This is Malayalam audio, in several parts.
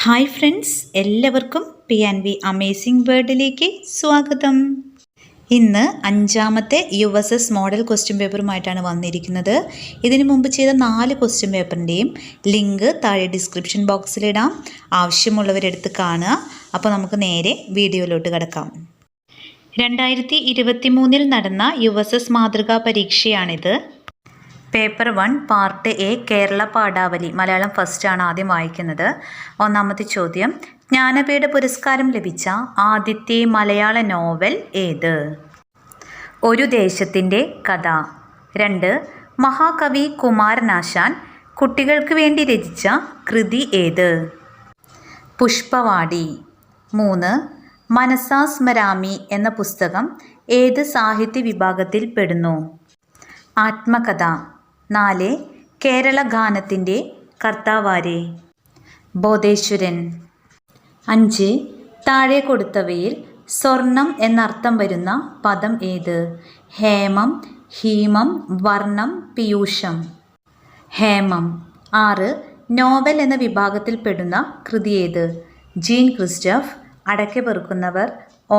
ഹായ് ഫ്രണ്ട്സ്, എല്ലാവർക്കും PNV അമേസിംഗ് വേൾഡിലേക്ക് സ്വാഗതം. ഇന്ന് 5ാമത്തെ USS മോഡൽ ക്വസ്റ്റ്യൻ പേപ്പറുമായിട്ടാണ് വന്നിരിക്കുന്നത്. ഇതിനു മുമ്പ് ചെയ്ത 4 ക്വസ്റ്റ്യൻ പേപ്പറിൻ്റെയും ലിങ്ക് താഴെ ഡിസ്ക്രിപ്ഷൻ ബോക്സിലിടാം. ആവശ്യമുള്ളവരെടുത്ത് കാണുക. അപ്പോൾ നമുക്ക് നേരെ വീഡിയോയിലോട്ട് കിടക്കാം. 2023 നടന്ന USS മാതൃകാ പരീക്ഷയാണിത്. പേപ്പർ 1 പാർട്ട് എ കേരള പാഠാവലി മലയാളം ഫസ്റ്റ് ആണ് ആദ്യം വായിക്കുന്നത്. ഒന്നാമത്തെ ചോദ്യം, ജ്ഞാനപീഠ പുരസ്കാരം ലഭിച്ച ആദ്യത്തെ മലയാള നോവൽ ഏത്? ഒരു ദേശത്തിൻ്റെ കഥ. 2. മഹാകവി കുമാരനാശാൻ കുട്ടികൾക്ക് വേണ്ടി രചിച്ച കൃതി ഏത്? പുഷ്പവാടി. 3. മനസാ സ്മരാമി എന്ന പുസ്തകം ഏത് സാഹിത്യ വിഭാഗത്തിൽ പെടുന്നു? ആത്മകഥ. 4. കേരള ഗാനത്തിൻ്റെ കർത്താവാരെ? ബോധേശ്വരൻ. 5. താഴെ കൊടുത്തവയിൽ സ്വർണം എന്നർത്ഥം വരുന്ന പദം ഏത്? ഹേമം, ഹീമം, വർണ്ണം, പീയൂഷം. ഹേമം. 6. നോവൽ എന്ന വിഭാഗത്തിൽ പെടുന്ന കൃതി ഏത്? ജീൻ ക്രിസ്റ്റഫ്, അടയ്ക്ക പെറുക്കുന്നവർ,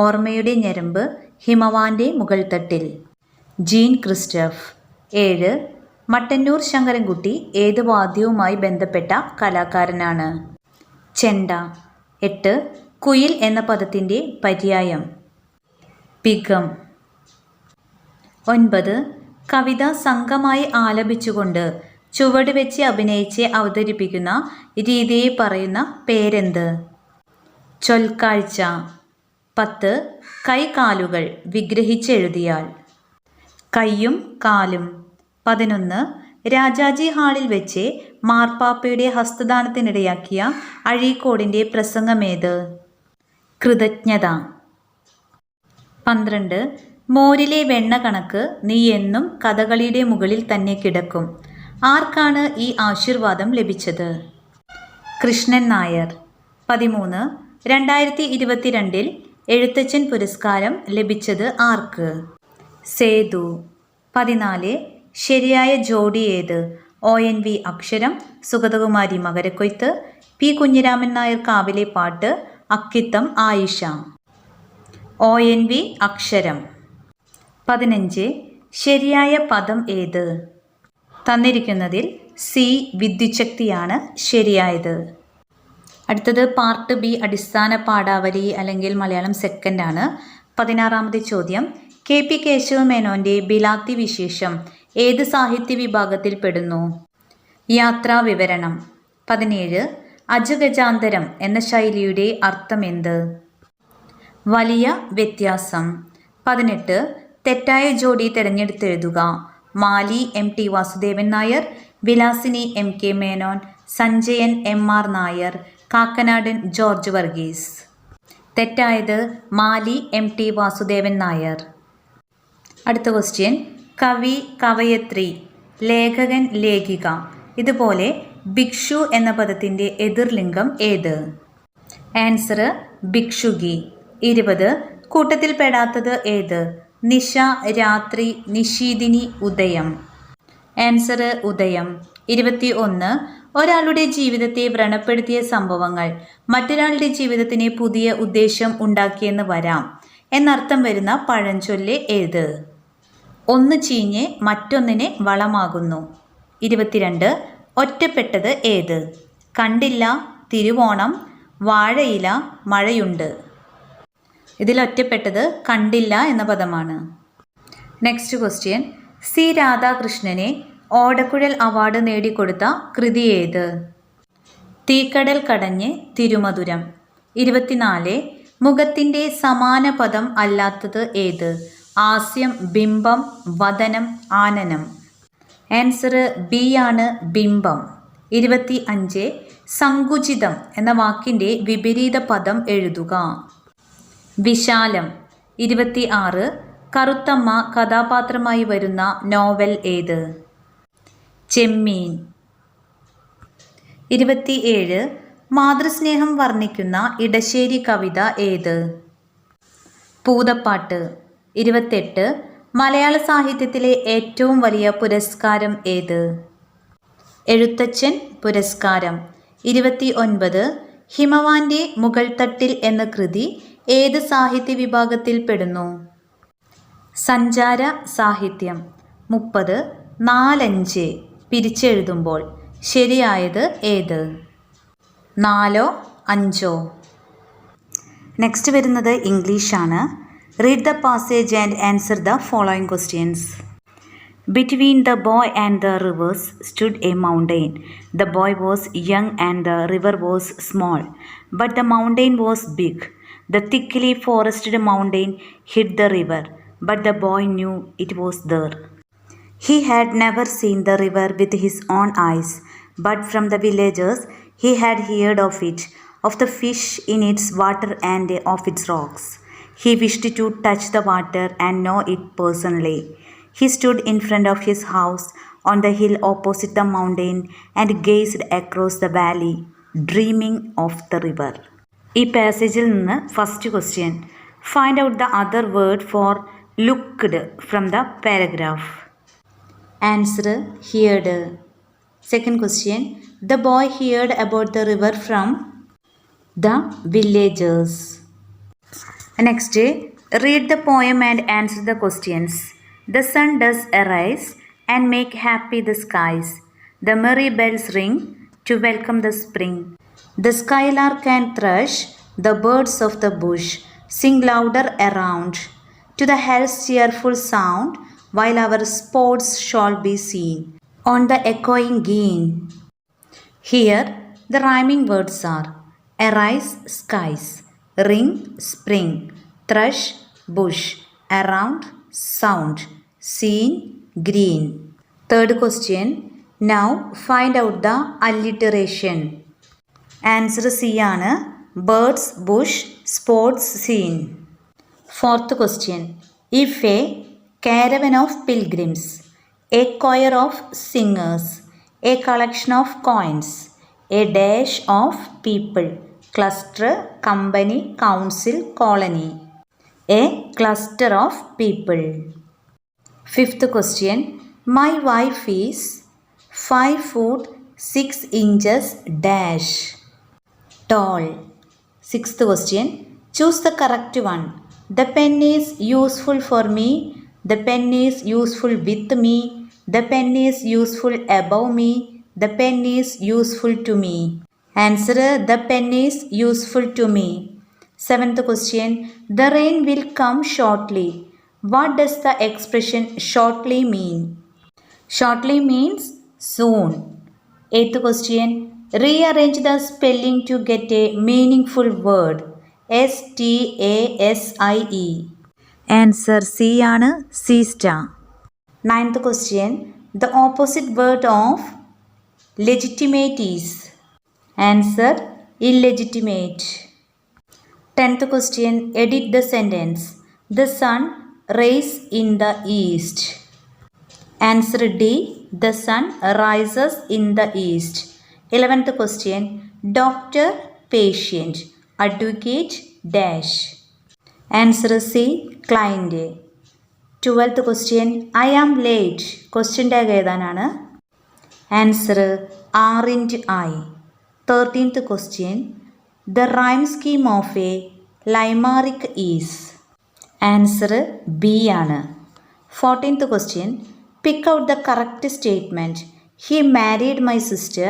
ഓർമ്മയുടെ ഞരമ്പ്, ഹിമവാന്റെ മുകൾത്തട്ടിൽ. Jean Christophe. 7. മട്ടന്നൂർ ശങ്കരൻകുട്ടി ഏത് വാദ്യവുമായി ബന്ധപ്പെട്ട കലാകാരനാണ്? ചെണ്ട. 8. കുയിൽ എന്ന പദത്തിൻ്റെ പര്യായം? പികം. 9. കവിത സംഘമായി ആലപിച്ചുകൊണ്ട് ചുവട് വെച്ച് അഭിനയിച്ച് അവതരിപ്പിക്കുന്ന രീതിയെ പറയുന്ന പേരെന്ത്? ചൊൽക്കാഴ്ച. 10. കൈകാലുകൾ വിഗ്രഹിച്ചെഴുതിയാൽ? കയ്യും കാലും. 11. രാജാജി ഹാളിൽ വെച്ച് മാർപ്പാപ്പയുടെ ഹസ്തദാനത്തിനിടയാക്കിയ അഴീക്കോടിൻ്റെ പ്രസംഗമേത്? കൃതജ്ഞത. 12. മോരിലെ വെണ്ണ കണക്ക് നീ എന്നും കഥകളിയുടെ മുകളിൽ തന്നെ കിടക്കും. ആർക്കാണ് ഈ ആശീർവാദം ലഭിച്ചത്? കൃഷ്ണൻ നായർ. 13. 2022 എഴുത്തച്ഛൻ പുരസ്കാരം ലഭിച്ചത് ആർക്ക്? സേതു. 14. ശരിയായ ജോഡി ഏത്? ONV അക്ഷരം, സുഗതകുമാരി മകരക്കൊയ്ത്ത്, P കുഞ്ഞിരാമൻ നായർ കാവിലെ പാട്ട്, അക്കിത്തം ആയിഷ. ONV അക്ഷരം. 15. ശരിയായ പദം ഏത്? തന്നിരിക്കുന്നതിൽ C വിദ്യുച്ഛക്തിയാണ് ശരിയായത്. അടുത്തത് പാർട്ട് ബി അടിസ്ഥാന പാഠാവലി അല്ലെങ്കിൽ മലയാളം സെക്കൻഡ് ആണ്. 16ാമത്തെ ചോദ്യം, KP കേശവമേനോൻ്റെ ബിലാത്തി വിശേഷം ഏത് സാഹിത്യ വിഭാഗത്തിൽ പെടുന്നു? യാത്രാവിവരണം. 17. അജഗജാന്തരം എന്ന ശൈലിയുടെ അർത്ഥമെന്ത്? വലിയ വ്യത്യാസം. 18. തെറ്റായ ജോഡി തിരഞ്ഞെടുത്തെഴുതുക. Mali MT Vasudevan Nair, Vilasini MK Menon, Sanjayan MR Nair, Kakkanadan George Varghese. തെറ്റായത് മാലി MT വാസുദേവൻ നായർ. അടുത്ത ക്വസ്റ്റ്യൻ, കവി, കവയത്രി, ലേഖകൻ, ലേഖിക ഇതുപോലെ ഭിക്ഷു എന്ന പദത്തിൻ്റെ എതിർലിംഗം ഏത്? ആൻസർ ഭിക്ഷുകി. 20. കൂട്ടത്തിൽ പെടാത്തത് ഏത്? നിശ, രാത്രി, നിശീതിനി, ഉദയം. ആൻസർ ഉദയം. 21. ഒരാളുടെ ജീവിതത്തെ വ്രണപ്പെടുത്തിയ സംഭവങ്ങൾ മറ്റൊരാളുടെ ജീവിതത്തിന് പുതിയ ഉദ്ദേശം ഉണ്ടാക്കിയെന്ന് വരാം എന്നർത്ഥം വരുന്ന പഴഞ്ചൊല്ല് ഏത്? ഒന്ന് ചീഞ്ഞ് മറ്റൊന്നിന് വളമാകുന്നു. 22. ഒറ്റപ്പെട്ടത് ഏത്? കണ്ടില്ല, തിരുവോണം, വാഴയില, മഴയുണ്ട്. ഇതിൽ ഒറ്റപ്പെട്ടത് കണ്ടില്ല എന്ന പദമാണ്. നെക്സ്റ്റ് ക്വസ്റ്റ്യൻ, C രാധാകൃഷ്ണനെ ഓടക്കുഴൽ അവാർഡ് നേടിക്കൊടുത്ത കൃതി ഏത്? തീക്കടൽ കടഞ്ഞ് തിരുമധുരം. 24. മുഖത്തിൻ്റെ സമാന പദം അല്ലാത്തത് ഏത്? ആസ്യം, ബിംബം, വദനം, ആനനം. ആൻസർ ബി ആണ് ബിംബം. 25. സങ്കുചിതം എന്ന വാക്കിൻ്റെ വിപരീത പദം എഴുതുക. വിശാലം. 26. കറുത്തമ്മ കഥാപാത്രമായി വരുന്ന നോവൽ ഏത്? ചെമ്മീൻ. 27. മാതൃസ്നേഹം വർണ്ണിക്കുന്ന ഇടശ്ശേരി കവിത ഏത്? പൂതപ്പാട്ട്. 28. മലയാള സാഹിത്യത്തിലെ ഏറ്റവും വലിയ പുരസ്കാരം ഏത്? എഴുത്തച്ഛൻ പുരസ്കാരം. 29. ഹിമവാന്റെ മുകൾത്തട്ടിൽ എന്ന കൃതി ഏത് സാഹിത്യ വിഭാഗത്തിൽ പെടുന്നു? സഞ്ചാര സാഹിത്യം. 30 4 പിരിച്ചെഴുതുമ്പോൾ ശരിയായത് ഏത്? 4 5? നെക്സ്റ്റ് വരുന്നത് ഇംഗ്ലീഷാണ്. Read the passage and answer the following questions. Between the boy and the rivers stood a mountain. The boy was young and the river was small, but the mountain was big. The thickly forested mountain hid the river, but the boy knew it was there. He had never seen the river with his own eyes, but from the villagers he had heard of it, of the fish in its water and of its rocks. He wished to touch the water and know it personally. He stood in front of his house on the hill opposite the mountain and gazed across the valley, dreaming of the river. ഈ പാസേജിൽ നിന്ന് first question. Find out the other word for looked from the paragraph. Answer heard. Second question. The boy heard about the river from the villagers. Next read the poem and answer the questions. The sun does arise and make happy the skies. The merry bells ring to welcome the spring. The skylark and thrush, the birds of the bush, sing louder around to the hell's cheerful sound, while our sports shall be seen on the echoing green. Here the rhyming words are arise skies, ring spring, thrush bush, around sound, seen green. Third question. Now find out the alliteration. Answer C ആണ്. birds, bush, sports, scene. Fourth question. If a caravan of pilgrims, a choir of singers, a collection of coins, a dash of people, cluster, company, council, colony. A cluster of people. Fifth question. My wife is 5 foot 6 inches dash tall. Sixth question. Choose the correct one. The pen is useful for me. The pen is useful with me. The pen is useful above me. The pen is useful to me. Answer. The pen is useful to me. Seventh question. The rain will come shortly. What does the expression shortly mean? Shortly means soon. Eighth question. Rearrange the spelling to get a meaningful word. STASIE. Answer C ആണ്. siesta. Ninth question. The opposite word of legitimate is. Answer illegitimate. 10th question. Edit the sentence. The sun rises in the east. Answer D. The sun rises in the east. 11th question. Doctor, patient, advocate, dash. Answer C. Client. 12th question. I am late. Question tag ഏതാനാണ്? Answer aren't I. 13th question. The rhyme scheme of a limerick is. Answer B ആണ്. 14th question. Pick out the correct statement. He married my sister.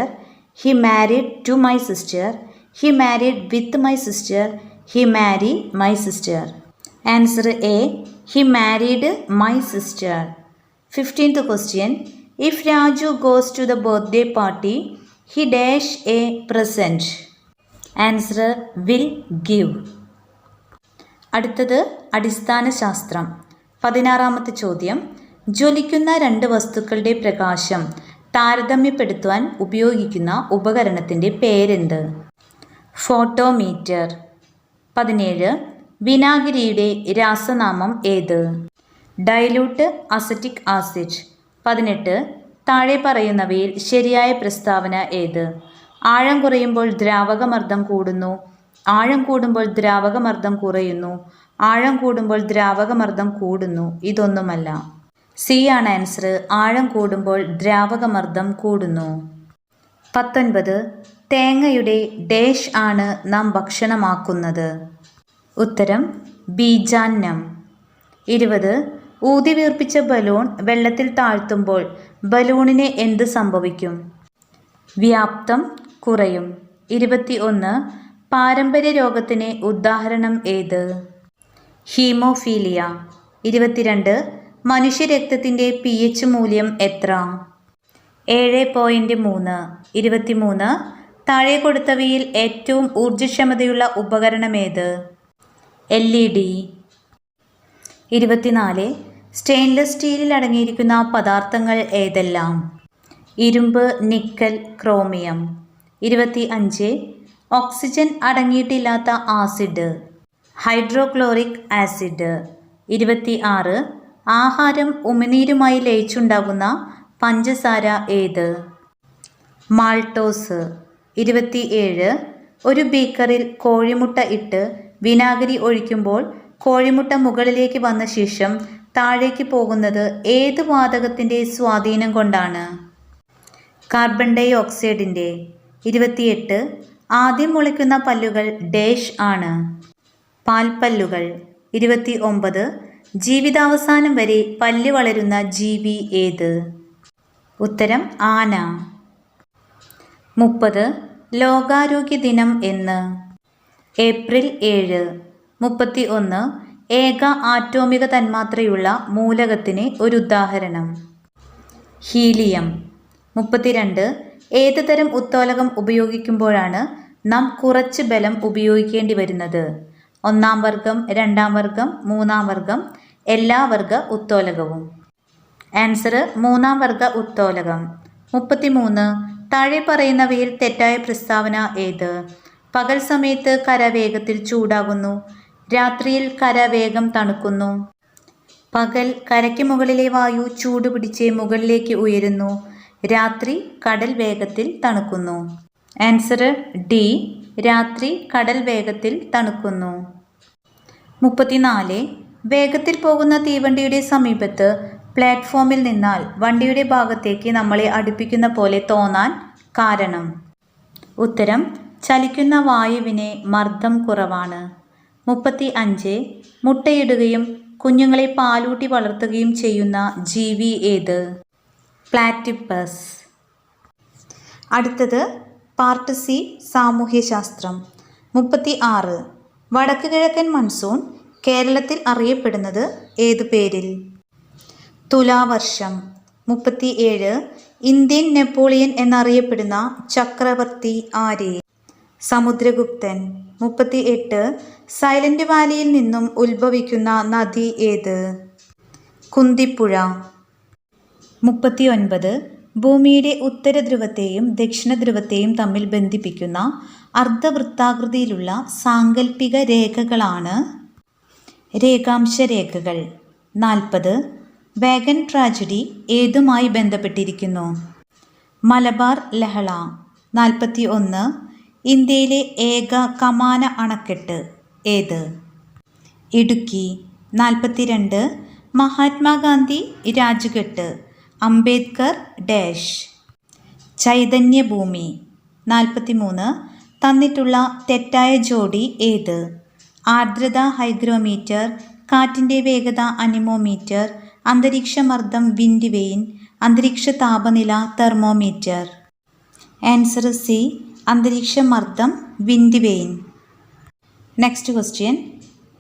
He married to my sister. He married with my sister. He married my sister. Answer A. He married my sister. 15th question. If Raju goes to the birthday party, he dash a present. Answer will give. അടുത്തത് അടിസ്ഥാന ശാസ്ത്രം. 16ാമത്തെ ചോദ്യം. ജ്വലിക്കുന്ന 2 വസ്തുക്കളുടെ പ്രകാശം താരതമ്യപ്പെടുത്തുവാൻ ഉപയോഗിക്കുന്ന ഉപകരണത്തിൻ്റെ പേരെന്ത്? ഫോട്ടോമീറ്റർ. 17. വിനാഗിരിയുടെ രാസനാമം ഏത്? Dilute acetic acid. 18. താഴെ പറയുന്നവയിൽ ശരിയായ പ്രസ്താവന ഏത്? ആഴം കുറയുമ്പോൾ ദ്രാവകമർദ്ദം കൂടുന്നു. ആഴം കൂടുമ്പോൾ ദ്രാവകമർദ്ദം കുറയുന്നു. ആഴം കൂടുമ്പോൾ ദ്രാവകമർദ്ദം കൂടുന്നു. ഇതൊന്നുമല്ല. സി ആണ് ആൻസർ. ആഴം കൂടുമ്പോൾ ദ്രാവകമർദ്ദം കൂടുന്നു. 19. തേങ്ങയുടെ ഡാഷ് ആണ് നാം ഭക്ഷണമാക്കുന്നത്? ഉത്തരം ബീജാന്നം. 20. ഊതി വീർപ്പിച്ച ബലൂൺ വെള്ളത്തിൽ താഴ്ത്തുമ്പോൾ ബലൂണിന് എന്ത് സംഭവിക്കും? വ്യാപ്തം കുറയും. 21. പാരമ്പര്യ രോഗത്തിന് ഉദാഹരണം ഏത്? ഹീമോഫീലിയ. 22. മനുഷ്യരക്തത്തിൻ്റെ pH മൂല്യം എത്ര? 7.3. 23. താഴെ കൊടുത്തവയിൽ ഏറ്റവും ഊർജ്ജക്ഷമതയുള്ള ഉപകരണമേത്? LED. 24. സ്റ്റെയിൻലെസ് സ്റ്റീലിൽ അടങ്ങിയിരിക്കുന്ന പദാർത്ഥങ്ങൾ ഏതെല്ലാം? ഇരുമ്പ്, നിക്കൽ, ക്രോമിയം. 25. ഓക്സിജൻ അടങ്ങിയിട്ടില്ലാത്ത ആസിഡ്? Hydrochloric acid. 26. ആഹാരം ഉമിനീരുമായി ലയിച്ചുണ്ടാകുന്ന പഞ്ചസാര ഏത്? മാൾട്ടോസ്. 27. ഒരു ബീക്കറിൽ കോഴിമുട്ട ഇട്ട് വിനാഗിരി ഒഴിക്കുമ്പോൾ കോഴിമുട്ട മുകളിലേക്ക് വന്ന ശേഷം താഴേക്ക് പോകുന്നത് ഏത് വാതകത്തിൻ്റെ സ്വാധീനം കൊണ്ടാണ്? കാർബൺ ഡൈ ഓക്സൈഡിൻ്റെ. 28. ആദ്യം മുളയ്ക്കുന്ന പല്ലുകൾ ഡാഷ് ആണ്? പാൽപ്പല്ലുകൾ. 29. ജീവിതാവസാനം വരെ പല്ല് വളരുന്ന ജീവി ഏത്? ഉത്തരം ആന. 30. ലോകാരോഗ്യ ദിനം എന്ന്? ഏപ്രിൽ 7. 31. ഏക ആറ്റോമിക തന്മാത്രയുള്ള മൂലകത്തിന് ഒരു ഉദാഹരണം? ഹീലിയം. 32. ഏത് തരം ഉത്തോലകം ഉപയോഗിക്കുമ്പോഴാണ് നാം കുറച്ച് ബലം ഉപയോഗിക്കേണ്ടി വരുന്നത്? 1-ാം വർഗം, 2-ാം വർഗം, 3-ാം വർഗം, എല്ലാ വർഗ ഉത്തോലകവും? ആൻസർ 3-ാം വർഗ ഉത്തോലകം. 33. താഴെ പറയുന്നവയിൽ തെറ്റായ പ്രസ്താവന ഏത്? പകൽ സമയത്ത് കര വേഗത്തിൽ ചൂടാകുന്നു, രാത്രിയിൽ കര വേഗം തണുക്കുന്നു. പകൽ കരയ്ക്ക് മുകളിലെ വായു ചൂടുപിടിച്ച് മുകളിലേക്ക് ഉയരുന്നു, രാത്രി കടൽ വേഗത്തിൽ തണുക്കുന്നു. Answer D. രാത്രി കടൽ വേഗത്തിൽ തണുക്കുന്നു. 34. വേഗത്തിൽ പോകുന്ന തീവണ്ടിയുടെ സമീപത്ത് പ്ലാറ്റ്ഫോമിൽ നിന്നാൽ വണ്ടിയുടെ ഭാഗത്തേക്ക് നമ്മളെ അടുപ്പിക്കുന്ന പോലെ തോന്നാൻ കാരണം? ഉത്തരം ചലിക്കുന്ന വായുവിന് മർദ്ദം കുറവാണ്. 35. മുട്ടയിടുകയും കുഞ്ഞുങ്ങളെ പാലൂട്ടി വളർത്തുകയും ചെയ്യുന്ന ജീവി ഏത്? പ്ലാറ്റിപ്പസ്. അടുത്തത് പാർട്ട് സി, സാമൂഹ്യശാസ്ത്രം. 36. വടക്ക് കിഴക്കൻ മൺസൂൺ കേരളത്തിൽ അറിയപ്പെടുന്നത് ഏതു പേരിൽ? തുലാവർഷം. 37. ഇന്ത്യൻ നെപ്പോളിയൻ എന്നറിയപ്പെടുന്ന ചക്രവർത്തി ആര്? സമുദ്രഗുപ്തൻ. 38. സൈലന്റ് വാലിയിൽ നിന്നും ഉത്ഭവിക്കുന്ന നദി ഏത്? കുന്തിപ്പുഴ. 39. ഭൂമിയുടെ ഉത്തരധ്രുവത്തെയും ദക്ഷിണധ്രുവത്തെയും തമ്മിൽ ബന്ധിപ്പിക്കുന്ന അർദ്ധവൃത്താകൃതിയിലുള്ള സാങ്കല്പിക രേഖകളാണ് രേഖാംശരേഖകൾ. 40. വാഗൻ ട്രാജഡി ഏതുമായി ബന്ധപ്പെട്ടിരിക്കുന്നു? മലബാർ ലഹള. 41. ഇന്ത്യയിലെ ഏക കമാന അണക്കെട്ട് ഏത്? ഇടുക്കി. 42. മഹാത്മാഗാന്ധി രാജ്ഘട്ട്, അംബേദ്കർ ഡാഷ്? ചൈതന്യഭൂമി. 43. തന്നിട്ടുള്ള തെറ്റായ ജോഡി ഏത്? ആർദ്രത ഹൈഗ്രോമീറ്റർ, കാറ്റിൻ്റെ വേഗത അനിമോമീറ്റർ, അന്തരീക്ഷമർദ്ദം വിൻഡ് വെയിൻ, അന്തരീക്ഷ താപനില തെർമോമീറ്റർ? Answer C. അന്തരീക്ഷമർദ്ദം വിൻഡ് വെയിൻ. Next question.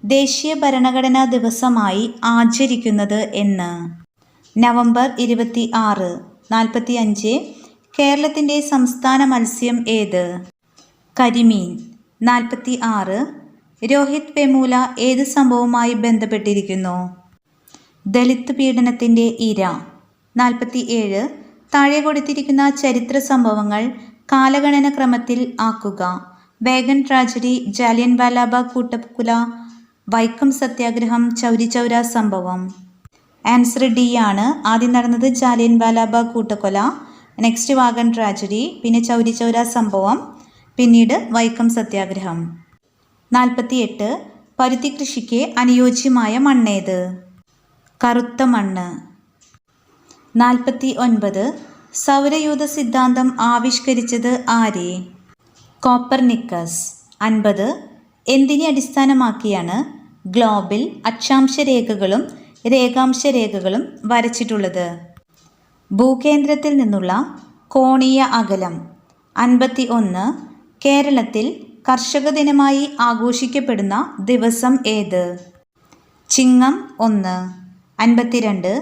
ദേശീയ ഭരണഘടനാ ദിവസമായി ആചരിക്കുന്നത് എന്ന്? നവംബർ 26. 45. കേരളത്തിൻ്റെ സംസ്ഥാന മത്സ്യം ഏത്? കരിമീൻ. 46. രോഹിത് വെമുല ഏത് സംഭവവുമായി ബന്ധപ്പെട്ടിരിക്കുന്നു? ദലിത് പീഡനത്തിൻ്റെ ഇര. 47. താഴെ കൊടുത്തിരിക്കുന്ന ചരിത്ര സംഭവങ്ങൾ കാലഗണന ക്രമത്തിൽ ആക്കുക. വാഗൻ ട്രാജഡി, ജാലിയൻ വാലാബാഗ് കൂട്ടക്കൊല, വൈക്കം സത്യാഗ്രഹം, ചൗരി ചൗര സംഭവം? ആൻസർ ഡി ആണ്. ആദ്യം നടന്നത് ജാലിയൻ വാലാബാഗ് കൂട്ടക്കൊല, നെക്സ്റ്റ് വാഗൻ ട്രാജഡി, പിന്നെ ചൗരി ചൗര സംഭവം, പിന്നീട് വൈക്കം സത്യാഗ്രഹം. 48. പരുത്തി കൃഷിക്ക് അനുയോജ്യമായ മണ്ണേത്? കറുത്ത മണ്ണ്. 49. സൗരയൂഥ സിദ്ധാന്തം ആവിഷ്കരിച്ചത് ആര്? കോപ്പർനിക്കസ്. 50. എന്തിനെ അടിസ്ഥാനമാക്കിയാണ് ഗ്ലോബിൽ അക്ഷാംശരേഖകളും രേഖാംശരേഖകളും വരച്ചിട്ടുള്ളത്? ഭൂകേന്ദ്രത്തിൽ നിന്നുള്ള കോണീയ അകലം. 51. കേരളത്തിൽ കർഷക ദിനമായി ആഘോഷിക്കപ്പെടുന്ന ദിവസം ഏത്? ചിങ്ങം 1. 52.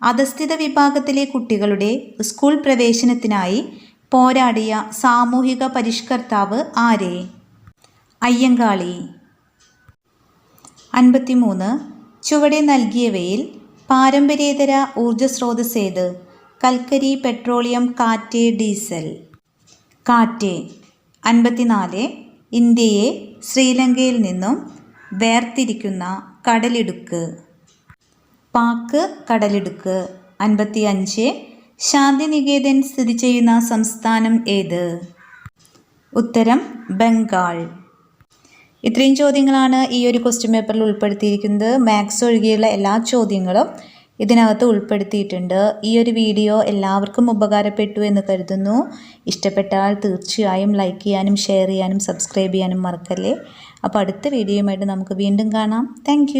അധസ്ഥിത വിഭാഗത്തിലെ കുട്ടികളുടെ സ്കൂൾ പ്രവേശനത്തിനായി പോരാടിയ സാമൂഹിക പരിഷ്കർത്താവ് ആരെ? അയ്യങ്കാളി. 53. ചുവടെ നൽകിയവയിൽ പാരമ്പര്യേതര ഊർജ സ്രോതസ് ഏത്? കൽക്കരി, പെട്രോളിയം, കാറ്റ്, ഡീസൽ. കാറ്റ്. 54. ഇന്ത്യയെ ശ്രീലങ്കയിൽ നിന്നും വേർതിരിക്കുന്ന കടലിടുക്ക്. പാക്ക് കടലിടുക്ക്. 55. ശാന്തിനികേതൻ സ്ഥിതി ചെയ്യുന്ന സംസ്ഥാനം ഏത്? ഉത്തരം ബംഗാൾ. ഇത്രയും ചോദ്യങ്ങളാണ് ഈ ഒരു ക്വസ്റ്റ്യൻ പേപ്പറിൽ ഉൾപ്പെടുത്തിയിരിക്കുന്നത്. മാത്സ് ഒഴികെയുള്ള എല്ലാ ചോദ്യങ്ങളും ഇതിനകത്ത് ഉൾപ്പെടുത്തിയിട്ടുണ്ട്. ഈ ഒരു വീഡിയോ എല്ലാവർക്കും ഉപകാരപ്പെട്ടു എന്ന് കരുതുന്നു. ഇഷ്ടപ്പെട്ടാൽ തീർച്ചയായും ലൈക്ക് ചെയ്യാനും ഷെയർ ചെയ്യാനും സബ്സ്ക്രൈബ് ചെയ്യാനും മറക്കല്ലേ. അപ്പോൾ അടുത്ത വീഡിയോയുമായിട്ട് നമുക്ക് വീണ്ടും കാണാം. താങ്ക്